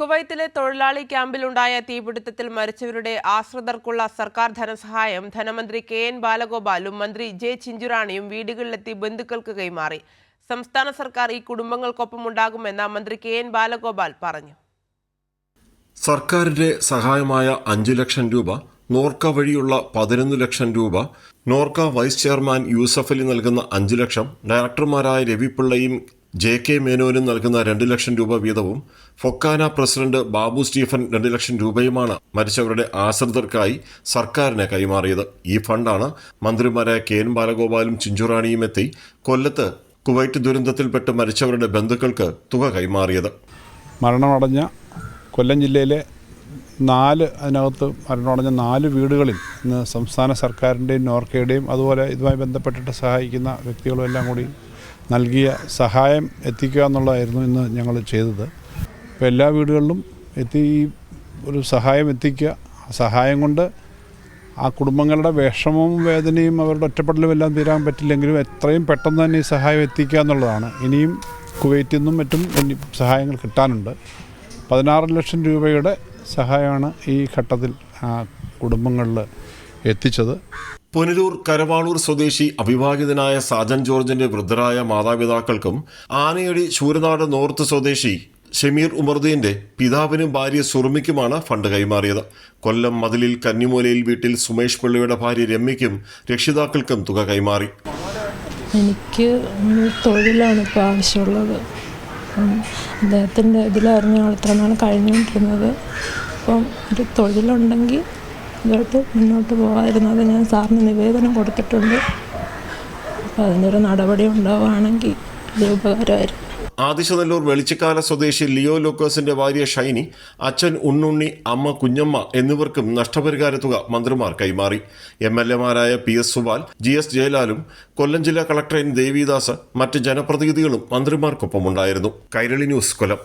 കുവൈത്തിലെ തൊഴിലാളി ക്യാമ്പിലുണ്ടായ തീപിടുത്തത്തിൽ മരിച്ചവരുടെ ആശ്രിതർക്കുള്ള സർക്കാർ ധനസഹായം ധനമന്ത്രി കെ.എൻ. ബാലഗോപാലും മന്ത്രി ജെ. ചിഞ്ചുറാണിയും വീടുകളിലെത്തി ബന്ധുക്കൾക്ക് കൈമാറി. സംസ്ഥാന സർക്കാർ ഈ കുടുംബങ്ങൾക്കൊപ്പമുണ്ടാകുമെന്ന് മന്ത്രി കെ.എൻ. ബാലഗോപാൽ പറഞ്ഞു. സർക്കാരിന്റെ സഹായമായ 5 ലക്ഷം രൂപ, നോർക്ക വഴിയുള്ള 11 ലക്ഷം രൂപ, നോർക്ക വൈസ് ചെയർമാൻ യൂസഫ് അലി നൽകുന്ന 5 ലക്ഷം, ഡയറക്ടർമാരായ രവിപിള്ളയും ജെ.കെ. മേനോനും നൽകുന്ന 2 ലക്ഷം രൂപ വീതവും, ഫൊക്കാന പ്രസിഡന്റ് ബാബു സ്റ്റീഫൻ 2 ലക്ഷം രൂപയുമാണ് മരിച്ചവരുടെ ആശ്രിതർക്കായി സർക്കാരിന് കൈമാറിയത്. ഈ ഫണ്ടാണ് മന്ത്രിമാരായ കെ.എൻ. ബാലഗോപാലും ചിഞ്ചുറാണിയും എത്തി കൊല്ലത്ത് കുവൈറ്റ് ദുരന്തത്തിൽപ്പെട്ട് മരിച്ചവരുടെ ബന്ധുക്കൾക്ക് തുക കൈമാറിയത്. മരണമടഞ്ഞ കൊല്ലം ജില്ലയിലെ അതിനകത്ത് മരണമടഞ്ഞ 4 വീടുകളിൽ ഇന്ന് സംസ്ഥാന സർക്കാരിൻ്റെയും നോർക്കയുടെയും അതുപോലെ ഇതുമായി ബന്ധപ്പെട്ടിട്ട് സഹായിക്കുന്ന വ്യക്തികളും എല്ലാം കൂടി നൽകിയ സഹായം എത്തിക്കുക എന്നുള്ളതായിരുന്നു ഇന്ന് ഞങ്ങൾ ചെയ്തത്. ഇപ്പോൾ എല്ലാ വീടുകളിലും എത്തി ഒരു സഹായം എത്തിക്കുക. സഹായം കൊണ്ട് ആ കുടുംബങ്ങളുടെ വിഷമവും വേദനയും അവരുടെ ഒറ്റപ്പെടലും എല്ലാം തീരാൻ പറ്റില്ലെങ്കിലും എത്രയും പെട്ടെന്ന് തന്നെ ഈ സഹായം എത്തിക്കുക എന്നുള്ളതാണ്. ഇനിയും കുവൈറ്റിൽ നിന്നും മറ്റും സഹായങ്ങൾ കിട്ടാനുണ്ട്. 16 ലക്ഷം രൂപയുടെ സഹായമാണ് ഈ ഘട്ടത്തിൽ കുടുംബങ്ങളിൽ എത്തിച്ചത്. പുനലൂർ കരവാളൂർ സ്വദേശി അവിവാഹിതനായ സാജൻ ജോർജിന്റെ വൃദ്ധരായ മാതാപിതാക്കൾക്കും ആനയടി ശൂരനാട് നോർത്ത് സ്വദേശി ഷമീർ ഉമർദീന്റെ പിതാവിനും ഭാര്യ സുറുമിക്കുമാണ് ഫണ്ട് കൈമാറിയത്. കൊല്ലം മതിലിൽ കന്നിമൂലയിൽ വീട്ടിൽ സുമേഷ് പിള്ളയുടെ ഭാര്യ രമ്യയ്ക്കും രക്ഷിതാക്കൾക്കും തുക കൈമാറി. എനിക്ക് തൊഴിലാണ് ഇപ്പോൾ ആവശ്യമുള്ളത്. അദ്ദേഹത്തിൻ്റെ ഇതിലായിരുന്നു ഞങ്ങൾ ഇത്ര നാൾ കഴിഞ്ഞുകൊണ്ടിരുന്നത്. അപ്പം ഒരു തൊഴിലുണ്ടെങ്കിൽ ഇതോട്ട് മുന്നോട്ട് പോകാതിരുന്നത് ഞാൻ സാറിന് നിവേദനം കൊടുത്തിട്ടുണ്ട്. അപ്പോൾ അതിനൊരു നടപടി ഉണ്ടാവുകയാണെങ്കിൽ ഇത് ഉപകാരമായിരുന്നു. ആദിശനല്ലൂർ വെളിച്ചിക്കാല സ്വദേശി ലിയോ ലൂക്കോസിന്റെ ഭാര്യ ഷൈനി, അച്ഛൻ ഉണ്ണുണ്ണി, അമ്മ കുഞ്ഞമ്മ എന്നിവർക്കും നഷ്ടപരിഹാര തുക മന്ത്രിമാർ കൈമാറി. MLA-മാരായ PS സുബാൽ, GS ജയലാലും കൊല്ലം ജില്ലാ കളക്ടർ N ദേവിദാസ്, മറ്റ് ജനപ്രതിനിധികളും മന്ത്രിമാർക്കൊപ്പമുണ്ടായിരുന്നു. കൈരളി ന്യൂസ്, കൊല്ലം.